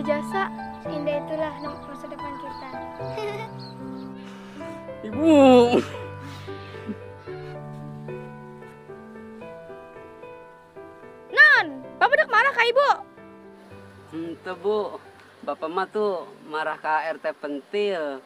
punya jasa, indah itulah masa depan kita. Ibu. Non, Bapak udah marah kak Ibu? Ente bu, bapak mah tuh marah ke RT pentil.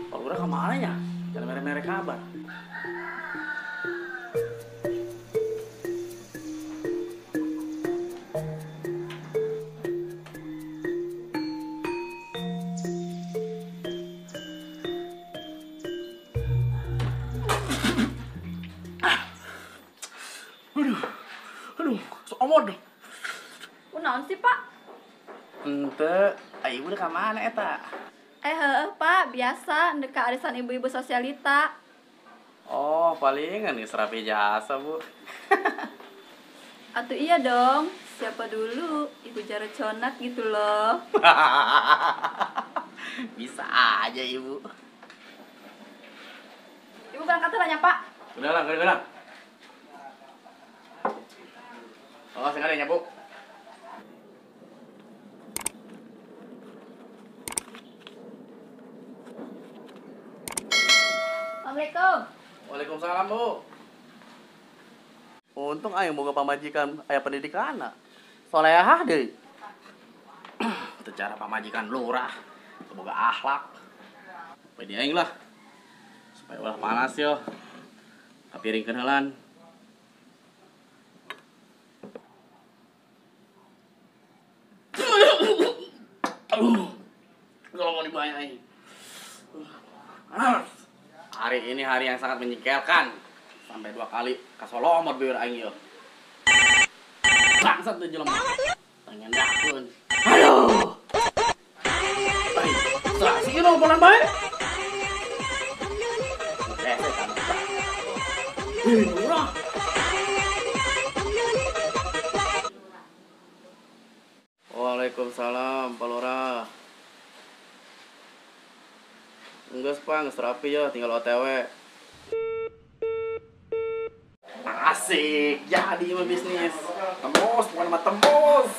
Pak Lurah kemana ya? Jangan mere-mere kabar. Aduh, somod. Kunaon sih, Pak? Ente, ibu udah kemana eta? Pak, biasa ndeka arisan ibu-ibu sosialita. Oh, palingan nih serapi jasa, Bu. Atuh iya dong, siapa dulu? Ibu Jara Conat gitu loh. Bisa aja, Ibu. Ibu berangkat tanya, Pak. Udah lah. Oh, sengaja Bu. Assalamualaikum. Waalaikumsalam, Bu. Untung aing boga pamajikan aya pendidikan. Solehah deui. Teu cara pamajikan lurah, teu boga akhlak. Pede aing lah. Supaya ulah panas yo. Kapiringkeun heulan. Kalau mau dibayar aing. Hari ini hari yang sangat menyingkirkan. Sampai 2 kali kasolomot biar aing yo. Bangsat tuh jelema. Pengen dakun. Aduh. Ai, sih kira polan bae. Murah. Waalaikumsalam, Pak Lurah. Enggak, Pak, nggak rapi ya, tinggal OTW. Asik, jadi mah bisnis. Tembus, bukan mah tembus.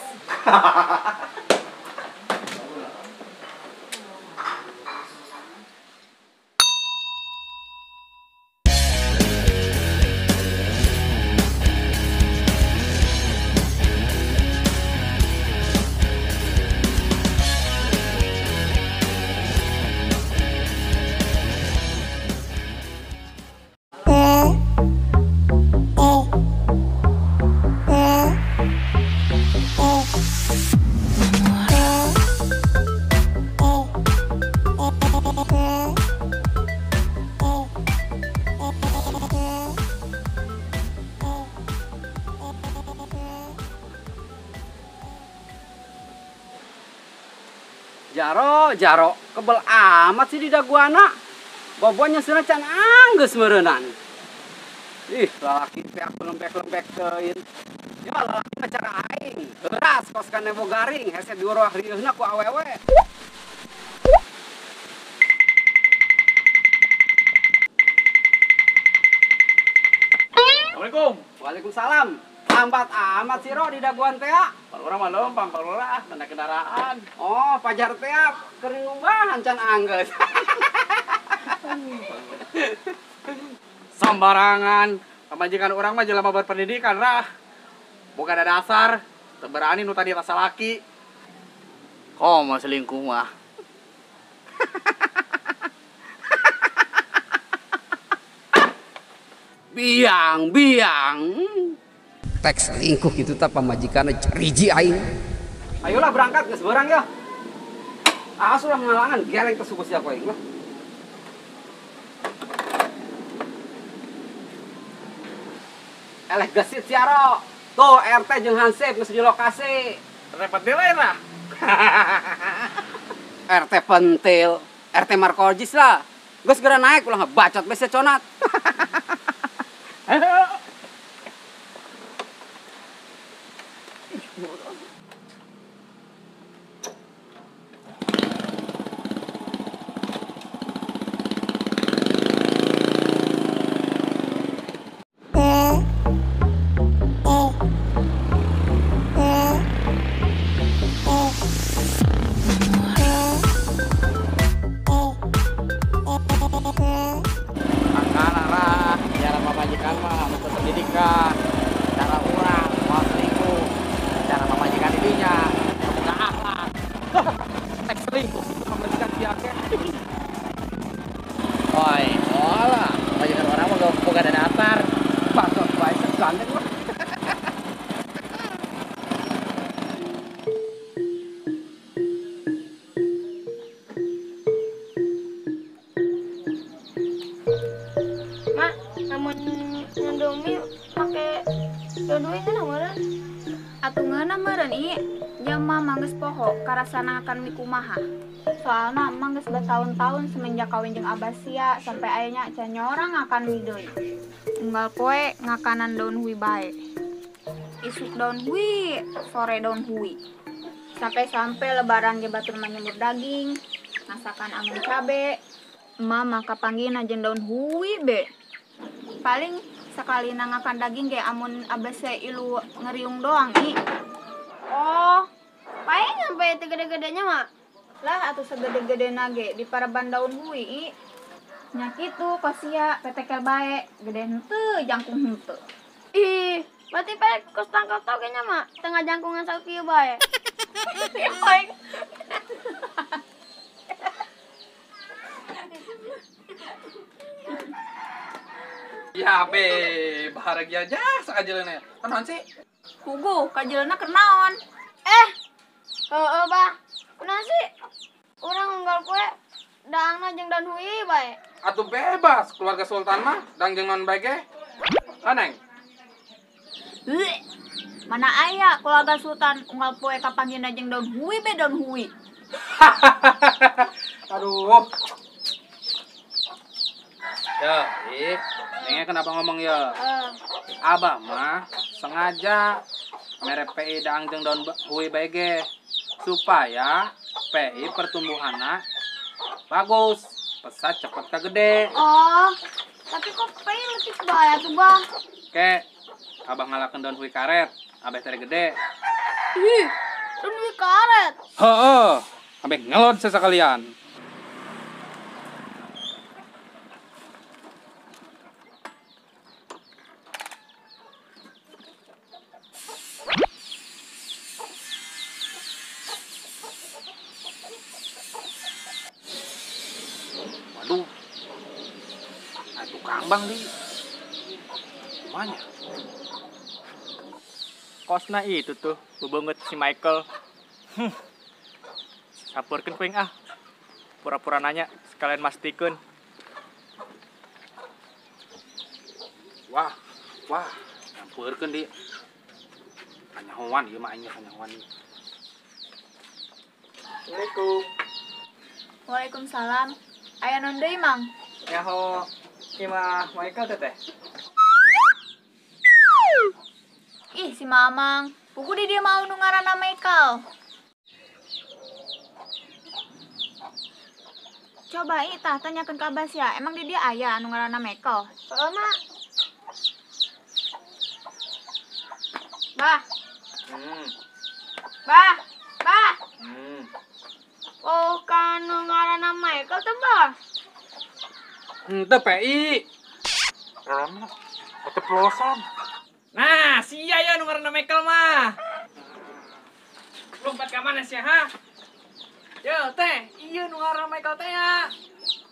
Jaro, kebel amat sih di daguana. Bobonya sana can anggeus meureunnan. Ih, lalaki peak lempek-lempek keun. Ya lalaki mah cara aing. Heuras kos kana bo garing, hese diurah rieuhna ku awewe. Assalamualaikum. Waalaikumsalam. Lambat amat sih Ro di daguan teh. Pak Lurah mah lempang, Pak Lurah tanda kendaraan. Oh, pajar teh kering ngumbahan can anggeus. Sembarangan. Pamajikan orang mah jelema berpendidikan rah. Boga ada dasar, teu berani nu tadi rasa laki. Komo selingkuh mah. Biang. Teks selingkuh gitu tak pamajikan riji aing. Ayolah berangkat geus beurang ya. Sudah ngalangan geleng teh suku siapa aing lah. Eleh gesit siaro. Tuh RT jeung Hansip geus di lokasi. Repot deui lah. RT pentil, RT Markojis lah. Geus segera naik ulah ngebacot bese conat. Mangkana rah, cara pamajikan mah anu berpendidikan. Cara urang moal selingkuh. Cara pamajikan didinya boga akhlak. Teks selingkuh itu pamajikan sia ke. Oi, olah, pamajikan orang mah boga ada dasar. Bacot bae segandeng lah. Mak, namun nyandomi pakai dodoi kan meureun. Atungeuna meureun i, jelema mah geus poho karasanakan mikumaha. Soalna emang geus bertahun-tahun semenjak kawin jeung Abah sia sampai aya nya nyorang akan mie deui. Unggal poe ngakanan daun hui bae. Isuk daun hui, sore daun hui. Sampai-sampai lebaran ge batur manyemur daging, masakan angin cabe. Emak mah kapanggihna jeung daun hui be. Paling sekali nangakan daging ge amun Abah sia ilu ngeriung doang i. Oh, paling sampai teu gede-gedenya mak. Lah atuh segede-gedena ge di paraban daun hui i. Nya kitu kosia petekel bae, gede henteu jangkung henteu. Ih, berarti kos tangkap toge nya mak, tengah jangkungan sakieu bae. Paling Ya be, bahagia aja sakajelena. Kunaon sih? puguh kajelna keur naon? Heeh, Bah. Kunaon sih? Urang unggal kue daangna jeung daun hui bae. Atuh bebas keluarga Sultan mah dangjeng non bae ge. Aneng. Mana aya keluarga Sultan unggal poe kapanggihna jeung daun hui be daun hui. Aduh. Ya, nengnya kenapa ngomong ya? Abah mah sengaja mere PI dangjeng daun hui bae ge supaya PI pertumbuhanna bagus, pesat cepet kagede. Oh, tapi kok pay letih bae tuh, Bah. Ke, abah ngalakeun daun hui karet, abah tere gede. Ih, daun hui karet. Heeh, abah ngelon sesekalian. Waduh, nah tukang bang di mana? Kosna itu tuh bebonget si Michael. Sampurkeun peuing ah. Pura-pura nanya sekalian mastikeun. Wah, sampurkeun di. Kanyahoan ieu mah anya kanyahoan. Assalamualaikum. Waalaikumsalam. Aya naon deui, Mang? Nyaho imah Michael teteh. Ih, si Mamang. Pugu di dia mau nu ngaranna Michael. Coba tah tanyakeun ka Abah sia, emang di dia aya anu ngaranna Michael? Heeh, Mak. Ente PI. Karena keceplosan. Nah, sia ya nu ngaranna Michael mah. Lompat ka mana sih, ha? Yo, teh, iya nu ngaranna Michael teh ya.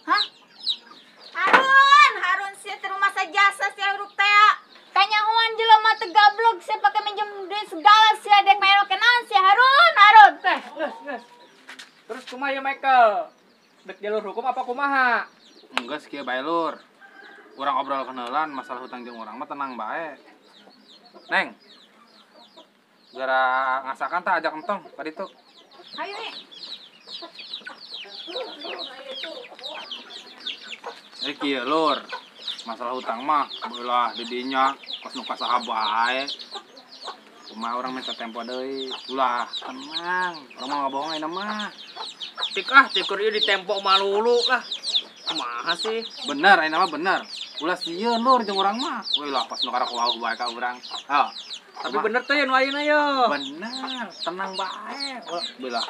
Hah? Harun sih di rumah sajasa sih huruf teh. Tanya huan jelema teh gablok sih pakai minjem duit segala sih dek main kenaon sih Harun. Teh, geus. Terus kumaha ya Michael? Dek jalur hukum apa kumaha? Enggak sih bae lur. Urang obrol kenalan masalah hutang jeung urang mah tenang bae. Neng. Gara ngasakan tak ajak entong ka ditu. Ayo nih. Kieu lur. Masalah hutang mah beulah di dinya kos nu kasaha bae. Kumaha urang minta tempo deui. Ulah tenang. Urang mah ngabohong ayeuna mah. Tikur ieu ditempo malulu lah. Kumaha sih? Bener ayeuna mah bener. Ulah sieun lur jeung urang mah. Weuy lah pas nu karaku au bae ka urang. Heuh. Tapi bener teh nu ayeuna yo. Bener, tenang bae. Beulah.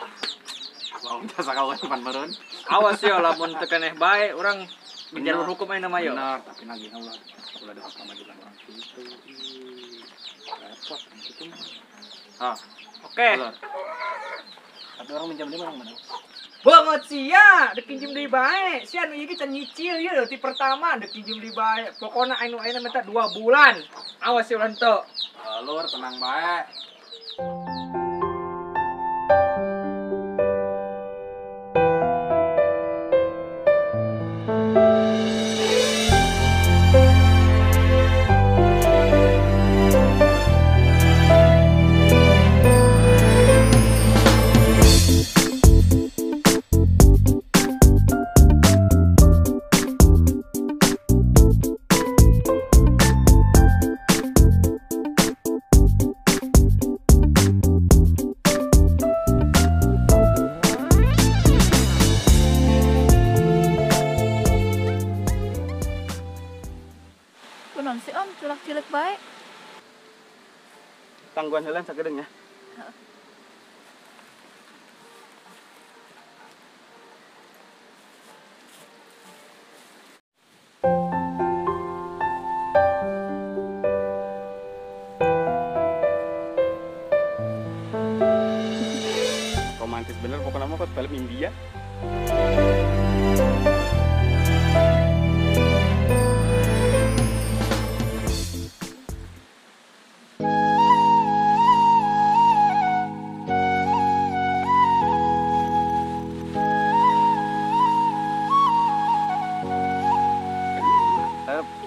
Wah, jasa kawan pan meureun. Awas yo lamun teu keneh bae urang jalur hukum ayeuna mah yo. Bener, tapi nagihna ulah dekat ka majikan urang kitu. Repot kitu mah. Oke. Lur. Tapi orang minjam di mana? Banget sih ya, dek pinjem deui bae. Si anu ieu can nyicil ya ti pertama dek pinjem deui bae. Pokona anu ayeuna minta 2 bulan. Awas yo lento. Lur, tenang bae. Kunaon sih Om, culak-cilik bae. Tangguhan heula sakedeung ya. Romantis bener pokoknya mah kok film India.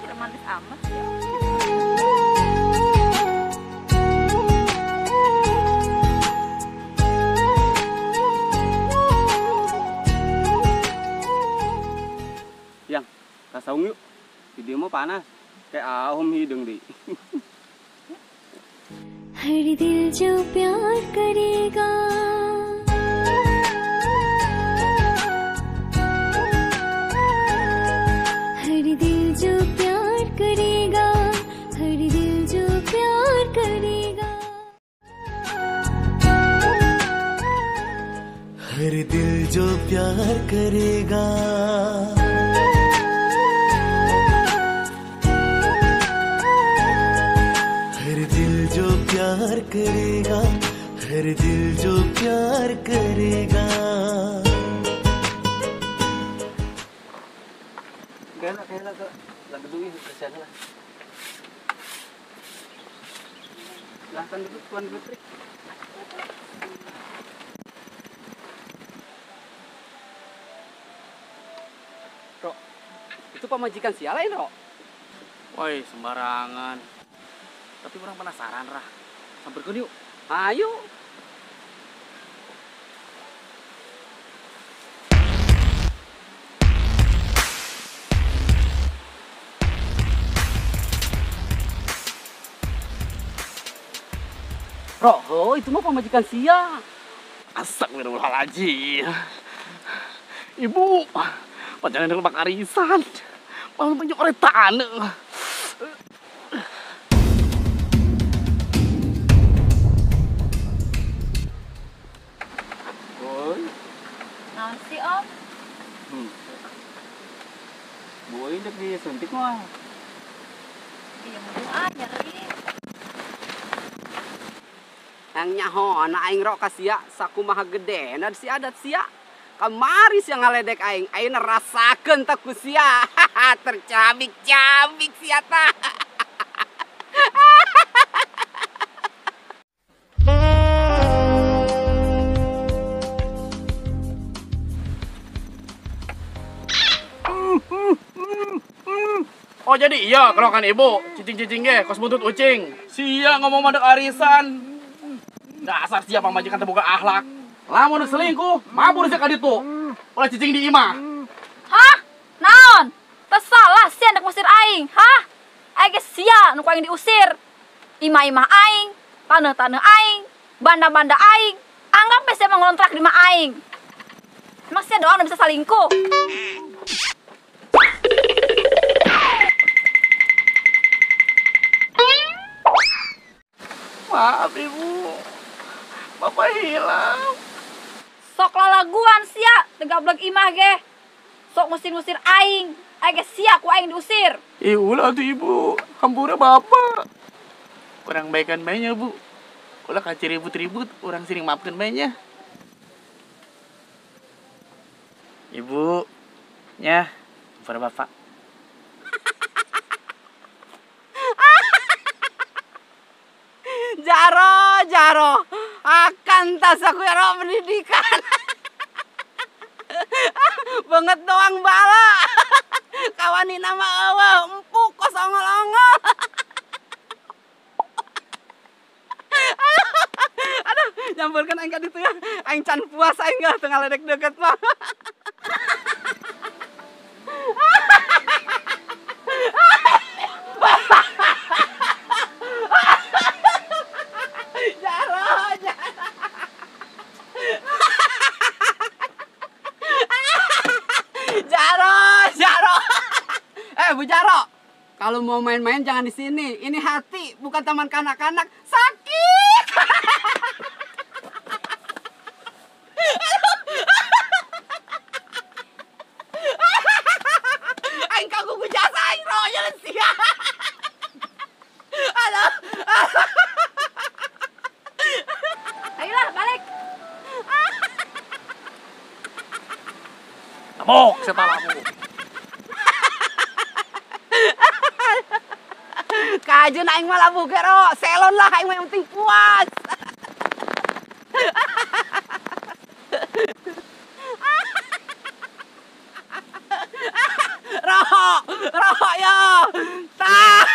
Romantis amat sih. Yang, kasaung yuk. Video mah panas. Kayak ahum hidung di. हर दिल जो प्यार करेगा हर दिल जो प्यार करेगा हर दिल जो प्यार करेगा हर दिल जो प्यार करेगा हर दिल जो प्यार करेगा हर दिल जो प्यार करेगा Kayaknya ke lagu dulu kesian lah. Silahkan duduk Tuan Putri. Rok, itu pamajikan si lain, Rok. Woi, sembarangan. Tapi orang penasaran rah. Samperkeun yuk. Ayo. Rok, oh, itu mah pamajikan sia. Astagfirullahaladzim. Ibu, pacaran dengan Pak Arisan. Malah menyorot tanah. Boy, Naon sih Om? boy, nyeri. Yang nyaho anak aing rok kasia sakumaha gede na si adat sia. Kamari sia ngaledek aing, aing rasakeun teh ku sia. Tercabik-cabik sia tah. Oh jadi iya kerokan ibu, cicing-cicing ge kos buntut ucing. Sia ngomong mandek arisan. Dasar sia pamajikan teu boga akhlak. Lamun selingkuh, mabur sia ka ditu. Ulah cicing di imah. Hah? Naon? Tersalah sia hendak ngusir aing, hah? Aing ge sia nu ku aing diusir. Imah-imah aing, taneuh-taneuh aing, banda-banda aing. Anggap we sia ngontrak di imah aing. Emang sia doang nu bisa salingkuh. Maaf ibu, bapak hilang. Sok lalaguan sia, tegablek imah ge. Sok ngusir-ngusir aing. Aing ge sia ku aing diusir. Ulah tuh ibu, hampura bapak. Kurang baikan mainnya bu. Ulah kaci ribut-ribut, orang sering maafkan mainnya. Ibu, ya, hampura bapak. Jaro, akan tas aku ero pendidikan. Banget doang bala. Kawani nama eueuh empuk kosong ongol. Aduh, nyamperkeun aing ka ditu ya. Aing can puas aing teu ngaledek deket mah. Jaro. Bu Jaro, kalau mau main-main jangan di sini. Ini hati, bukan taman kanak-kanak. Sakit. Aing kagum jasa aing ro jalan sia. Aduh. Ayolah balik. Tabok setalamu. Kajeun aing mah labuh ge ro. Selon lah aing mah yang penting puas. Roh ya. Tah.